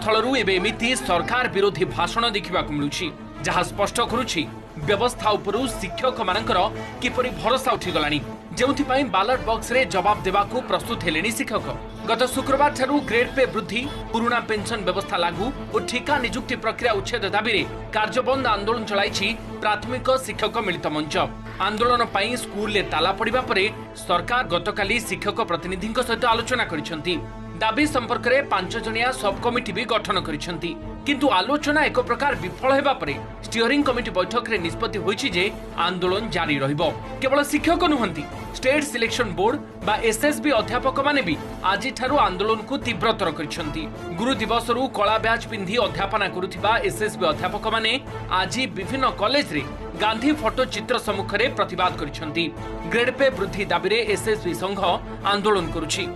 स्थलरू एबे एमिति सरकार विरोधी भाषण देखा मिलूछि जहाँ स्पष्ट करुछि व्यवस्था उपरू शिक्षक मानकर किपरि भरोसा उठिगलानी जेउथिपाई बैलेट बॉक्स रे जवाब देवाकू प्रस्तुत हेलेनी शिक्षक। गत शुक्रवार ठारू ग्रेड पे वृद्धि पुराना पेंशन व्यवस्था लागू और ठिका नियुक्ति प्रक्रिया उच्छेद दाबी रे कार्यबंद आंदोलन चलाइछि प्राथमिक शिक्षक मिलित मंच। आंदोलन पाई स्कूल ले ताला पड़िबा परे सरकार गतकाली शिक्षक प्रतिनिधि सहित आलोचना करिसेंती। दाबी संपर्क में 5 जणिया सब कमिटी भी गठन करिसेंती किंतु आलोचना एक प्रकार विफल हेबा परे स्टीयरिंग कमिटी बैठक रे निष्पत्ति होईछि जे आंदोलन जारी रहिबो। केवल शिक्षक नुहंती स्टेट सिलेक्शन बोर्ड बा एसएसबी अध्यापक माने भी आज ठारू आंदोलन को तीव्रतर करिसेंती। गुरु दिवस रु कला बैच पिंधी अध्यापना करुथिबा एसएसबी अध्यापक माने आज विभिन्न कॉलेज रे गांधी फोटो चित्र सम्मुख रे प्रतिवाद करिसेंती। ग्रेड पे वृद्धि दाबी रे एसएसबी संघ आंदोलन करुछि।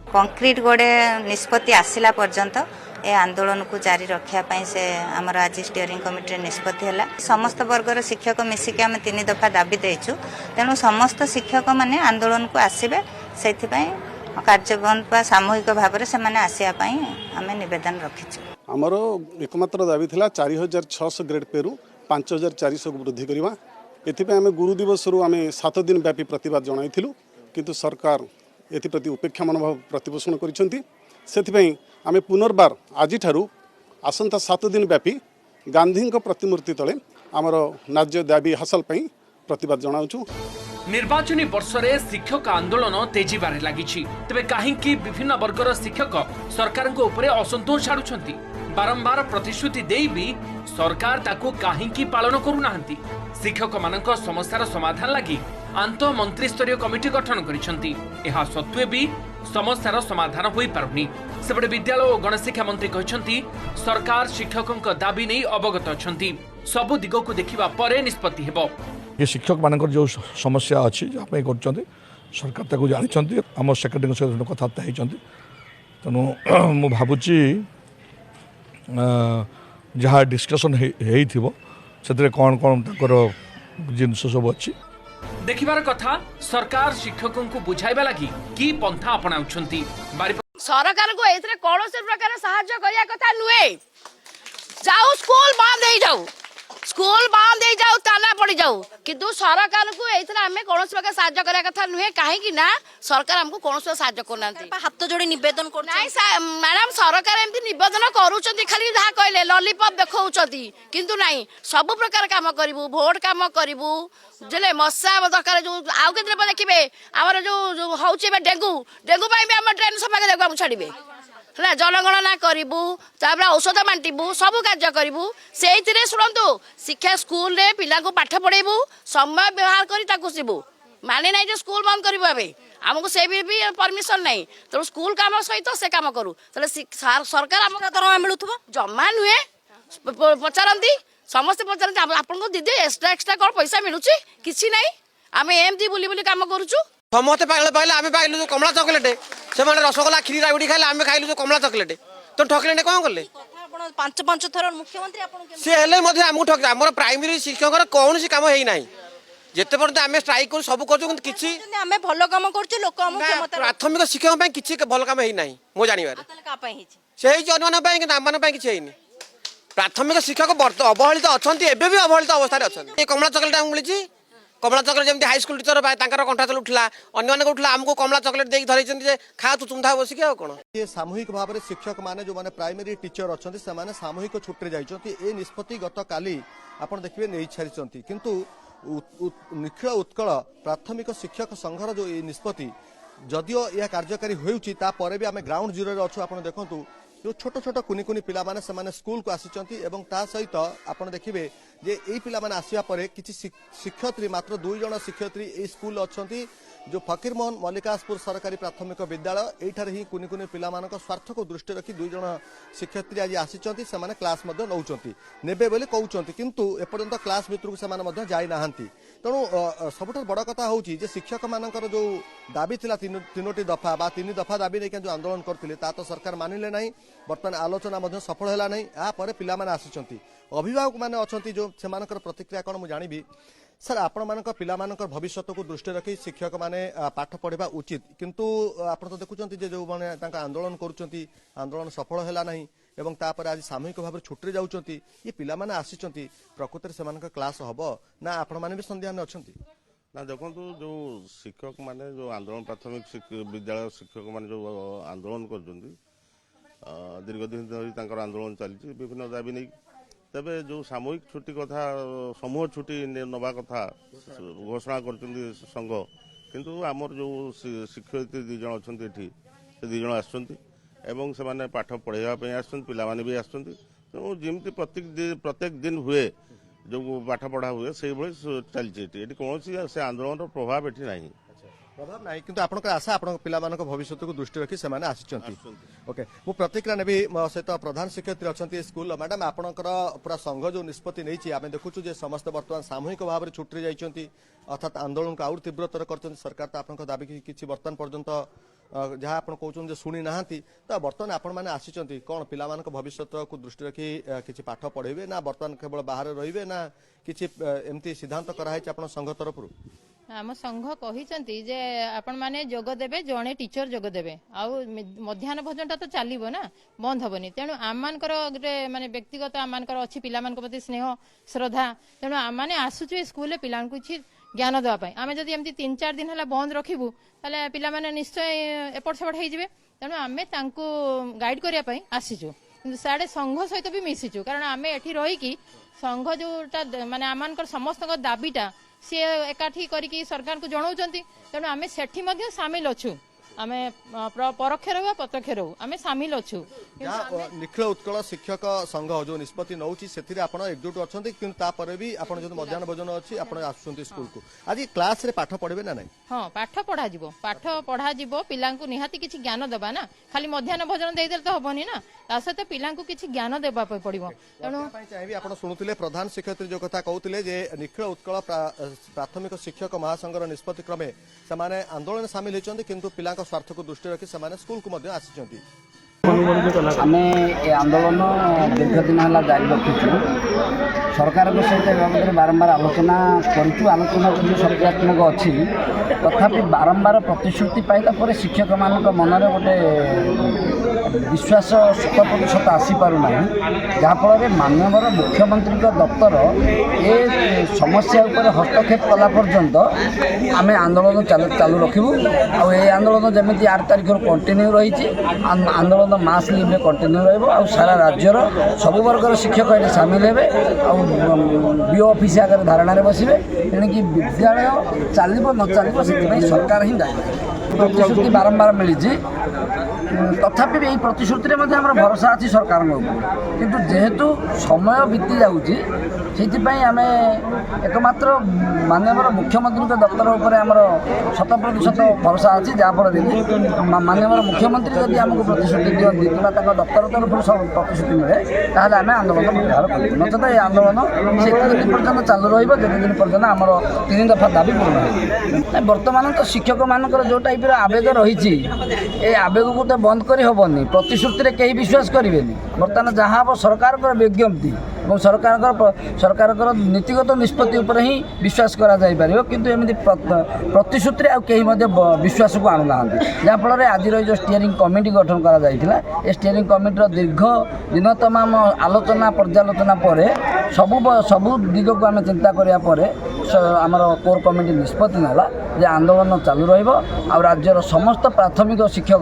कंक्रीट गोटे निष्पत्ति आसला पर्यंत ए आंदोलन को जारी रखा से आमर आज स्टीयरिंग कमिटी निष्पत्ति है। समस्त वर्गर शिक्षक मिसिक आम 3 दफा दाबी देचु तेणु समस्त शिक्षक माने आंदोलन को आसबे से कार्यबंद सामूहिक भाव में से आसापी आम नवेदन रखीचु। आमर एकमात्र दाबी था 4600 ग्रेड पे रु 5400 को वृद्धि करवा। एथिपाई आम गुरु दिवस आम 7 दिन व्यापी प्रतिवाद जनाइथिलु किंतु सरकार एप्रति उपेक्षा मनोभाव प्रतिपोषण करें। आम पुनर्बार आज आसंता 7 दिन व्यापी गांधी प्रतिमूर्ति तले आमर न्याय दाबी हासिल प्रतिवाद जनाऊँ। निर्वाचनी वर्ष रे शिक्षक आंदोलन तेजीबारे लागिछि तबे काहेकि विभिन्न वर्गर शिक्षक सरकार को ऊपर असंतोष छाड़ुछंती। बारंबार प्रतिश्रुति देई भी सरकार ताकू काहेकि पालन करूनाहंती। शिक्षक मानक समस्यार समाधान लगी आंत मंत्री स्तरीय कमिटी गठन करिसेंती। एहा सत्वे भी समस्यार समाधान होई पारुनी। सेबडे विद्यालय और गणशिक्षा मंत्री कहछंती सरकार शिक्षकक दाबी नै अवगत अछंती सबु दिगो को देखिबा परे निष्पत्ति हेबो। ये शिक्षक मानकर जो समस्या अच्छी कर सरकार ताको जानी आम सेक्रेटरी सहित कथबार्ता होती तेणु मु भावुची जहाँ डिस्कसन से कौन कौन जिनस सब अच्छी देखिबार कथा सरकार शिक्षकों को बुझाइबा लगी की पंथा अपनाउछंती। सरकार को एथरे कोनोसी प्रकार सहायता करिया कथा नुए। जाऊ स्कूल बंद हो जाऊ स्कूल बंद हो जाऊ ताना पड़ी जाऊ किंतु सरकार को एथरे हमें कोनोसी प्रकार सहायता करिया कथा नुए काहे कि ना सरकार हमको कोनोसी सहायता करनांती। हाथ जोड़ी निवेदन कर नाही मैडम सरकार एमती निवेदन करूचंती खाली जहा कहले लॉलीपॉप देखौचंती किंतु नाही सब प्रकार काम करिवु वोट काम करिवु जले मशा दरकार जो आउ केतरे पर देखिबे हमर जो होउचे बे डेंगू डेंगू पाई भी हम ट्रेन सफा के देखबा छाड़िबे है जनगणना करूँ औषध बांटू सब कार्य करूँ से शुणु शिक्षा स्कूल रे पिला को पाठ पढ़ेबू समय व्यवहार कर माने ना जो स्कूल बंद करूँ ए आमको से भी परमिशन नहीं तो स्कूल काम सहित से काम करूँ सरकार आम दरमा मिलू जमा नुहे पचारती समस्ते पचारती आपको दीदी एक्सट्रा एक्सट्रा कौन पैसा मिलूँ कि ना आम एमती बुली बुली काम करुचु समस्ते पाइले आम पाइलु कमला चॉकलेट से रसगोला क्षीर राबड़ी खाइले आम खाइलु कमला चॉकलेट तो ठकले कौन कले 5 थर मुख्यमंत्री सी आमको ठक आम प्राइमरी शिक्षक कौन सी कम है ना जिते पर्यंत आम स्ट्राइक कर सब कर भल कम कर प्राथमिक शिक्षक किसी भल कम है ना मो जानवर से आम किसी प्राथमिक शिक्षक अवहेलित अच्छा एवं भी अवहेलित अवस्था अच्छा कमला चॉकलेट आमको मिली कमला चॉकलेट जमी हाईस्कल टीचर कंठा चल उठला अन्य उठला आमको कमला चॉकलेट देख धरते खा तू तुम था बसिक कौन ये सामूहिक भाव में शिक्षक माने जो माने प्राइमरी टीचर अच्छा से सामूहिक छुट्टी जाइए ये निष्पत्ति गत काली आप देखिए नहीं छाड़ी किंतु निखिल उत्कल प्राथमिक शिक्षक संघर जो ये निष्पत्ति जदियो यह कार्यकारी होपर भी आम ग्राउंड जीरो अच्छु आप देखूँ जो छोट छोट कुनी कुनी पिला माने से माने स्कूल को आसी एवं ता सहित आप देखिए जे यही पिला माने आसिया परे किछि शिक्षयित्री मात्र 2 जन शिक्षयित्री ए स्कूल अच्छी जो फकीर मोहन मल्लिकासपुर सरकारी प्राथमिक विद्यालय एठार ही कुनी कुनी पिला मानक स्वार्थ को दृष्टि रखी 2 जन शिक्षयित्री आज आसी से क्लास नौकरी नेबे बोली कहते किंतु एपर्यंत क्लास भितर से जाई नाहांती। तेणु सबुठ बड़ कथा हूँ शिक्षक मानकर जो दाबी थिला 3टी दफा बा 3 दफा दाबी नहीं जो आंदोलन करते तो सरकार मानिले नहीं बर्तमान आलोचना सफल है नहीं यापर पिला माने आसी अभिभावक मैंने अच्छा जो से प्रतिक्रिया कौन मुझे जानी सर आपण मान पिला भविष्य को दृष्टि रखी शिक्षक माने पाठ पढ़ा उचित किंतु आप तो देखुं जो मैंने आंदोलन करुँच आंदोलन सफल है नहीं एवं तापर आज सामूहिक भाव छुट्टी जाउछंती ये पिला माने आसीचंती प्रकृति से मानक क्लास हबो ना आपण माने भी संध्यान अछंती ना देखो जो शिक्षक माने जो आंदोलन प्राथमिक विद्यालय शिक्षक माने जो आंदोलन कर दीर्घ दिन धरी आंदोलन चली विभिन्न दाबी नहीं तेबे जो सामूहिक छुट्टी कथा समूह छुट्टी नवा कथा घोषणा कर संघ किंतु आमर जो शिक्षयित्री दुई जन अच्छा से दुई जन आसुँच से पाठ पढ़ाई आसुँच भी आसुँच तेणु जमी प्रत्येक दिन हुए जो पाठ पढ़ा हुए से चलती कौन से आंदोलन प्रभाव एटी ना प्रभाव ना कि आपंकर आशा आप भविष्य को दृष्टि रखी से ओके मु प्रतिक्रिया नेबी मो सहित प्रधान शिक्षयित्री अच्छा स्कूल मैडम आपंकर पूरा संघ जो निष्पत्ति नहीं आम देखुचु समस्त बर्तमान सामूहिक भाव में छुट्टी जाइए अर्थात आंदोलन को आउर तीव्रतर कर सरकार तो आप दाबी कि बर्तमान पर्यंत जहाँ आप कहते शुणी ना तो बर्तमान आपण मैंने आसी कौन पिला भविष्य को दृष्टि रखी किसी पाठ पढ़े ना बर्तमान केवल बाहर रे ना किसी एमती सिद्धांत कराई आप संघ तरफ आम संघ कहते जे आपण माने जोग देबे जड़े टीचर जोग देबे आउ मध्याह्न भोजन तो चलो ना बंद हेनी तेणु आम गोटे माने व्यक्तिगत आम अच्छी पिला प्रति स्नेह श्रद्धा तेणु आम मैंने आसुचे स्कूल पिला किसी ज्ञान देवाई आम जब एमती 3-4 दिन है बंद रखू ताले पिला माने निश्चय एपट सेपट हो तेणु आम गाइड करने आसीचु साढ़े संघ सहित भी मिशिचु कारण आम एठी रहीकि संघ जोटा माने आम समस्त दाबीटा सी एकाठी करके सरकार को जनाऊँ तेणु आम सेठी सामिल अच्छु आम परोक्ष रहू प्रत्यक्ष रहू आम सामिल अच्छु निखिल उत्कल शिक्षक संघ जो निष्पत्ति नौ एकजुट अच्छा कि भी आप जो मध्याह्न भोजन अच्छी आसुँच स्कूल को आज क्लास रे पाठ पढ़े ना नहीं हाँ पाठ पढ़ा पिला निहाती किसी ज्ञान देवा ना खाली मध्याह्न भोजन देदेले तो हेनी ना ता सहित पिला किसी ज्ञान देवा पड़ो तेणु चाहिए आप शुणुले प्रधान शिक्षयित्री जो कथा कहते निखिल उत्कल प्राथमिक शिक्षक महासंघर निष्पत्ति क्रमे से आंदोलन सामिल होती किंतु पिला स्वार्थ को दृष्टि रखी से स्कूल को आसी आम ए आंदोलन दीर्घ दिन है जारी रखीचु सरकार सहित बाबद बारंबार आलोचना करूँ आलोचना जो सकारात्मक अच्छी तथापि बारंबार प्रतिश्रुति पाइला शिक्षक मान मनरे गोटे विश्वास 100% आसीपारूना जहाँफल माननीय मुख्यमंत्री दफ्तर ए समस्या उपर हस्तक्षेप कला पर्यंत आम आंदोलन चालू रखू आंदोलन जमी 8 तारिख कंटिन्यू रही आंदोलन मास लिव्रे कंटिन्यू रहा सारा राज्यर सबु वर्गर शिक्षक ये सामिल हे बीओ ऑफिस आगे धारणा बसवे तेणुकि विद्यालय चलो न चलो से सरकार ही दायी प्रतिश्रुति बारंबार मिली तथापि यही प्रतिश्रुति भरोसा अच्छी सरकार किंतु जेहेतु समय बीती जाऊँगी आम एकमात्र माननीय मुख्यमंत्री दफ्तर उपर आमर 100% भरोसा अच्छी जहाँफल कि माननीय मुख्यमंत्री जब आमको प्रतिश्रुति दिखती कि दफ्तर तरफ प्रतिश्रुति मिले ताहले आम आंदोलन प्रत्याहार करूँ नचेत ये आंदोलन से दिन पर्यटन चालू रही पर्यटन आमर 3 दफा दाबी पूर्ण बर्तमान तो शिक्षक मान जो टाइप आवेग रही आवेग को तो बंद कर हेनी प्रतिश्रुति में कहीं विश्वास करेंगे बर्तमान जहाँ हम सरकार विज्ञप्ति और सरकार नीतिगत निष्पत्ति उपर ही विश्वास करा जाई पारिबो किंतु एमती प्रतिश्रुति आ कहीं विश्वास को आणुना जहाँफल आज जो स्टीयरिंग कमिटी गठन करा जाइथिला ए स्टीयरिंग कमिटीर दीर्घ दिन तमाम आलोचना पर्यालोचना पर सबू दिग को आम चिंता कराया आमर कोर कमिटी निष्पत्ति नाला जे आंदोलन चालू रहिबो आ राज्यर समस्त प्राथमिक शिक्षा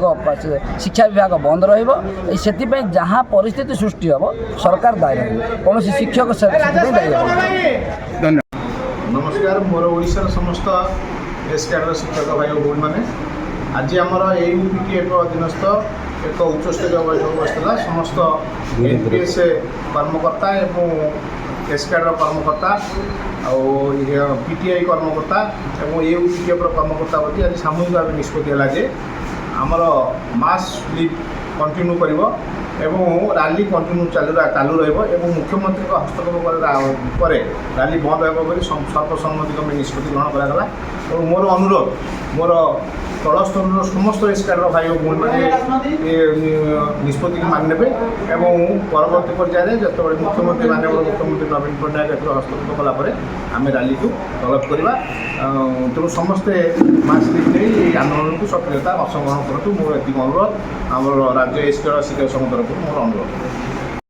विभाग बंद रहिबो से जहाँ परिस्थिति सृष्टि हम सरकार दायी रहिबो कौन शिक्षक दायी धन्यवाद नमस्कार मोर ओडिशार समस्त एस कैडर शिक्षक भाई और भौणी मैंने आज आमर यूपीटीएफ अधीनस्थ एक उच्चस्तरीय बैठक बसला समस्त एनपीएस कर्मकर्ता एवं एस कैडर कर्मकर्ता और पीटीआई कर्मकर्ता और यूपीटीएफ कर्मकर्ता प्रति आज सामूहिक भाव निष्पत्ति है आमर मास लिव कंटिन्यू कर रैली कंटिन्यू चालू रहा मुख्यमंत्री हस्तक्षेप पर रैली बंद हो सर्वसम्मति निष्पत्ति ग्रहण करागला और मोर अनुरोध मोर तल स्तर समस्त एस कार्डर भाई भूमि मैंने निष्पत्ति मानिने और परवर्त पर्यायर जो मुख्यमंत्री माननीय मुख्यमंत्री नवीन पट्टनायक हस्तक्षेप कलापर आम रैली को तलब करवा तेणु समस्ते मास्क नहीं आंदोलन को सक्रियता अंशग्रहण करूँ मोर ये अनुरोध आम राज्य एस कार्ड शिक्षक संघ तरफ मोर अनुरोध।